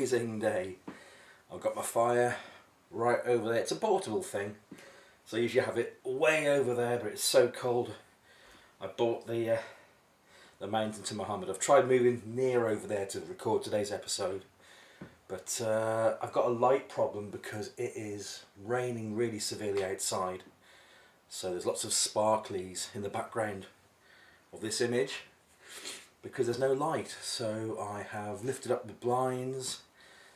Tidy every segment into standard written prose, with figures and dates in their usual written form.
freezing day. I've got my fire right over there. It's a portable thing, so I usually have it way over there, but it's so cold. I bought the mountain to Muhammad. I've tried moving near over there to record today's episode, but I've got a light problem because it is raining really severely outside. So there's lots of sparklies in the background of this image because there's no light. So I have lifted up the blinds,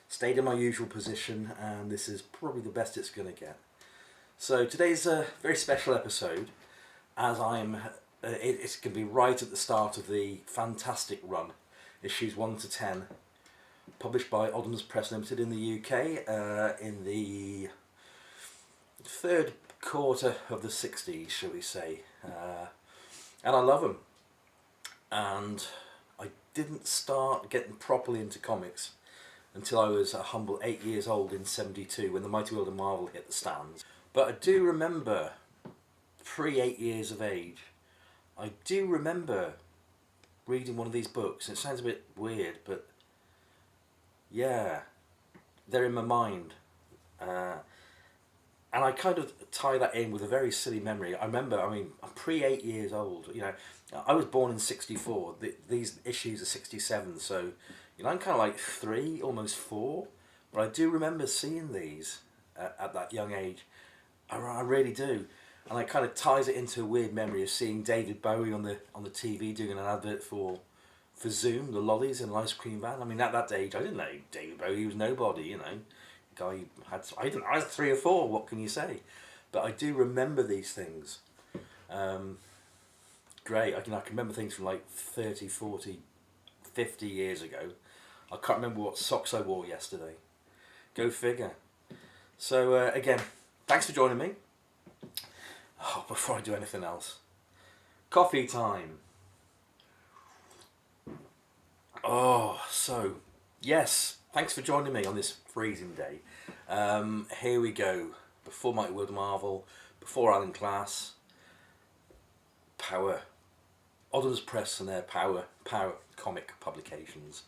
stayed in my usual position, and this is probably the best it's going to get. So today's a very special episode, as it's going to be right at the start of the fantastic run, issues 1 to 10, published by Odhams Press Limited in the UK in the third quarter of the 60s, shall we say. And I love them. And I didn't start getting properly into comics until I was a humble 8 years old in 72 when the Mighty World of Marvel hit the stands. But I do remember, pre-8 years of age, I do remember reading one of these books. It sounds a bit weird, but yeah, they're in my mind. And I kind of tie that in with a very silly memory. I remember, I'm pre-8 years old. You know, I was born in 64. These issues are 67, so I'm kind of like 3, almost 4. But I do remember seeing these at that young age. I really do. And it kind of ties it into a weird memory of seeing David Bowie on the TV doing an advert for Zoom, the lollies in an ice cream van. At that age, I didn't know David Bowie. He was nobody, Guy I was 3 or 4. What can you say? But I do remember these things. Great. I can remember things from like 30, 40, 50 years ago. I can't remember what socks I wore yesterday. Go figure. So again, thanks for joining me. Oh, before I do anything else, coffee time. Oh, so yes, thanks for joining me on this freezing day. Here we go. Before Mighty World of Marvel, before Alan Class, Power, Odhams Press and their Power comic publications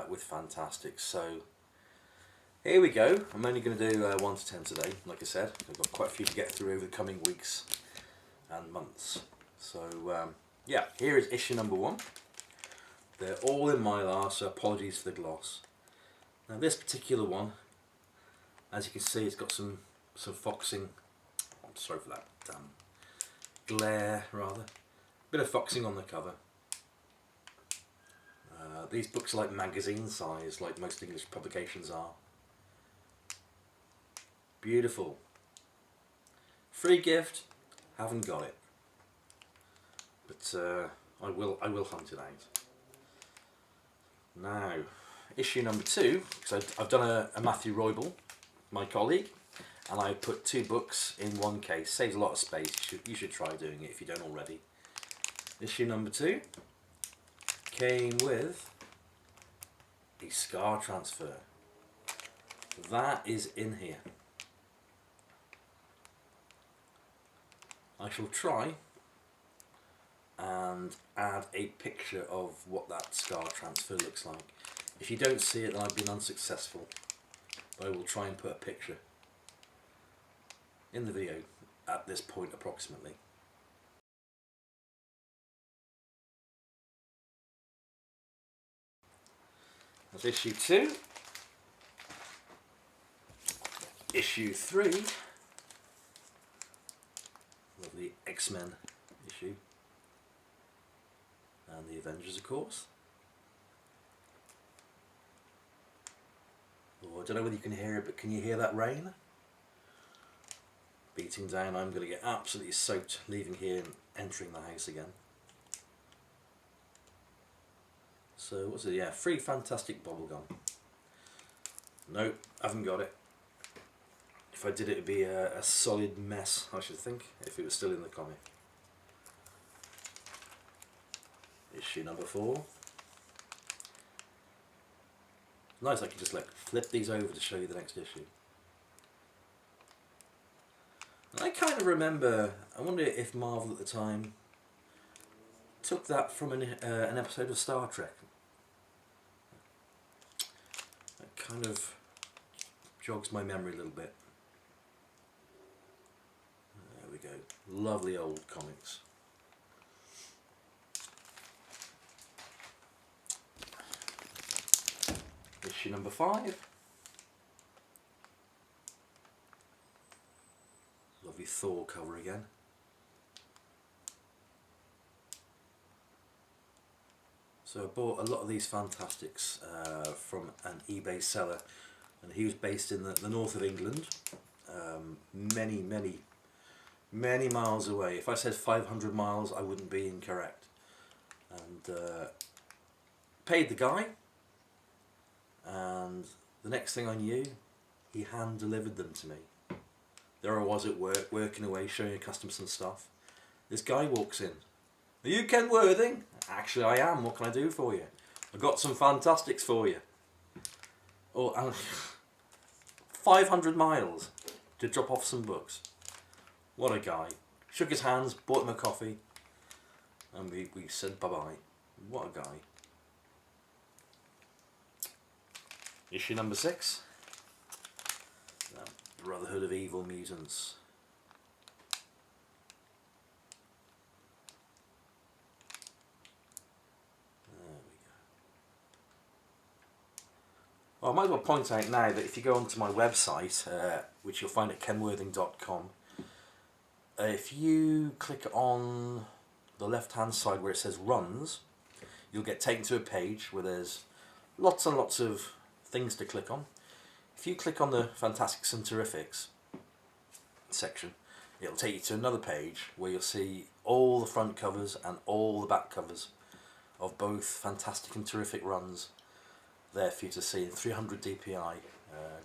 with Fantastic. So here we go. I'm only going to do 1 to 10 today. Like I said, I've got quite a few to get through over the coming weeks and months. So yeah, here is issue number 1. They're all in Mylar, so apologies for the gloss. Now this particular one, as you can see, it's got some foxing. I'm sorry for that glare, rather. Bit of foxing on the cover. These books are like magazine size, like most English publications are. Beautiful. Free gift. Haven't got it, but I will hunt it out. Now, issue number 2, because I've done a Matthew Roybal, my colleague, and I put 2 books in one case. Saves a lot of space. You should try doing it if you don't already. Issue number 2 came with a Scar transfer. That is in here. I shall try and add a picture of what that Scar transfer looks like. If you don't see it, then I've been unsuccessful. But I will try and put a picture in the video at this point approximately. That's issue 2. Issue 3 of the X-Men issue. And the Avengers, of course. Oh, I don't know whether you can hear it, but can you hear that rain? Beating down. I'm going to get absolutely soaked leaving here and entering the house again. So, what's it? Yeah, free Fantastic bubblegum. Nope, haven't got it. If I did it would be a solid mess, I should think, if it was still in the comic. Issue number 4. Nice, I can just flip these over to show you the next issue. And I kind of remember, I wonder if Marvel at the time took that from an episode of Star Trek. kind of jogs my memory a little bit. There we go. Lovely old comics. Issue number 5. Lovely Thor cover again. So I bought a lot of these Fantastics from an eBay seller, and he was based in the north of England, many miles away. If I said 500 miles, I wouldn't be incorrect. And paid the guy, and the next thing I knew, he hand delivered them to me. There I was at work, working away, showing a customer some stuff. This guy walks in. Are you Ken Worthing? Actually I am, what can I do for you? I've got some Fantastics for you. Oh, and 500 miles to drop off some books. What a guy. Shook his hands, bought him a coffee, and we said bye-bye. What a guy. Issue number 6. Brotherhood of Evil Mutants. There we go. Well, I might as well point out now that if you go onto my website, which you'll find at kenworthing.com, if you click on the left hand side where it says runs, you'll get taken to a page where there's lots and lots of things to click on. If you click on the Fantastics and Terrifics section, it'll take you to another page where you'll see all the front covers and all the back covers of both Fantastic and Terrific runs there for you to see in 300 DPI.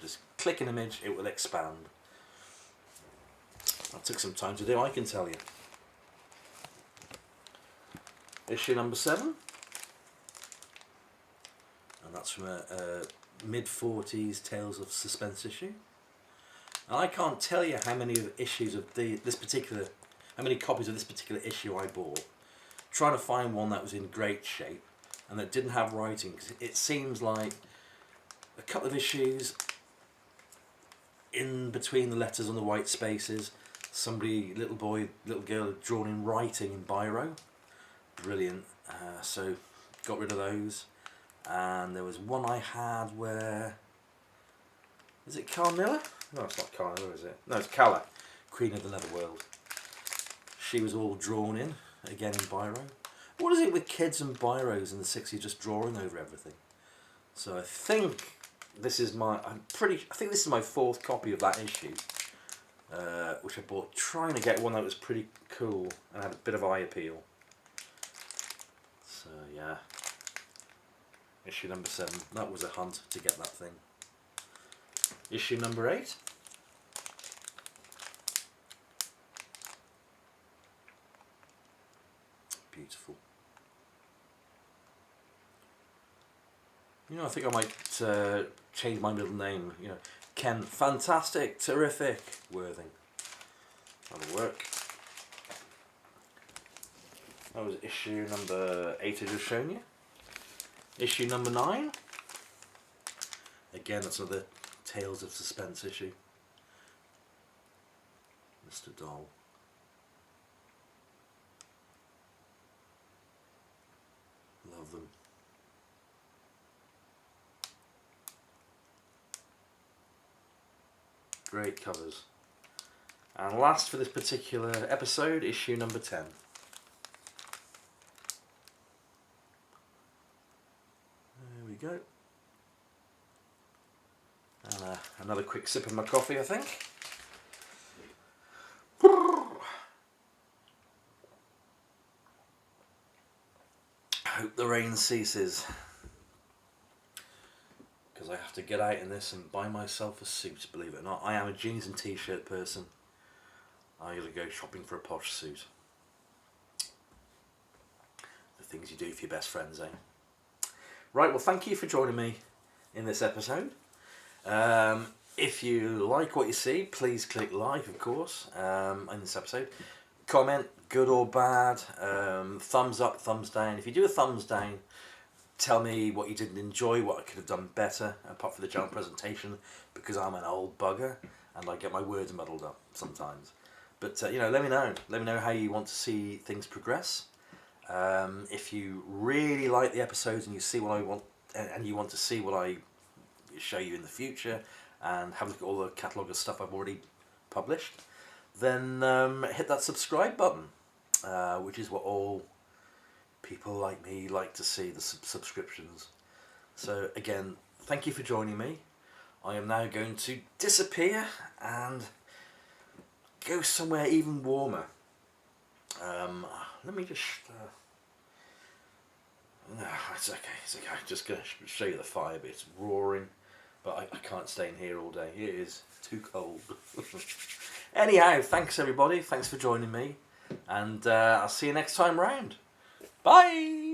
Just click an image, it will expand. That took some time to do, I can tell you. Issue number 7, and that's from a mid-40s Tales of Suspense issue. And I can't tell you how many issues of how many copies of this particular issue I bought, trying to find one that was in great shape and that didn't have writing, because it seems like a couple of issues in between the letters and the white spaces, somebody, little boy, little girl, had drawn in writing in biro. Brilliant. So got rid of those. And there was one I had where, is it Carmilla? No, it's not Carmilla, is it? No, it's Calla, Queen of the Netherworld. She was all drawn in, again in biro. What is it with kids and biros in the 60s just drawing over everything? So I think this is my, I think this is my 4th copy of that issue, which I bought trying to get one that was pretty cool and had a bit of eye appeal. So yeah. Issue number 7, that was a hunt to get that thing. Issue number 8. Beautiful. You know, I think I might change my middle name, you know, Ken Fantastic, Terrific Worthing. That'll work. That was issue number 8 I just shown you. Issue number 9. Again, that's another Tales of Suspense issue. Mr. Doll. Love them. Great covers. And last for this particular episode, issue number 10. There we go. And another quick sip of my coffee, I think. I hope the rain ceases, because I have to get out in this and buy myself a suit, believe it or not. I am a jeans and t-shirt person. I gotta go shopping for a posh suit. The things you do for your best friends, eh? Right, well, thank you for joining me in this episode. If you like what you see, please click like, of course, in this episode. Comment, good or bad, thumbs up, thumbs down. If you do a thumbs down, Tell me what you didn't enjoy, what I could have done better, apart from the general presentation, because I'm an old bugger and I get my words muddled up sometimes. But you know, let me know. Let me know how you want to see things progress. If you really like the episodes and you see what I want, and you want to see what I show you in the future, and have a look at all the catalogue of stuff I've already published, then hit that subscribe button, which is what all people like me like to see, the subscriptions. So again, thank you for joining me. I am now going to disappear and go somewhere even warmer. Let me just... no, it's okay, it's okay. I'm just going to show you the fire, but it's roaring. But I can't stay in here all day. It is too cold. Anyhow, thanks everybody. Thanks for joining me. And I'll see you next time round. Bye!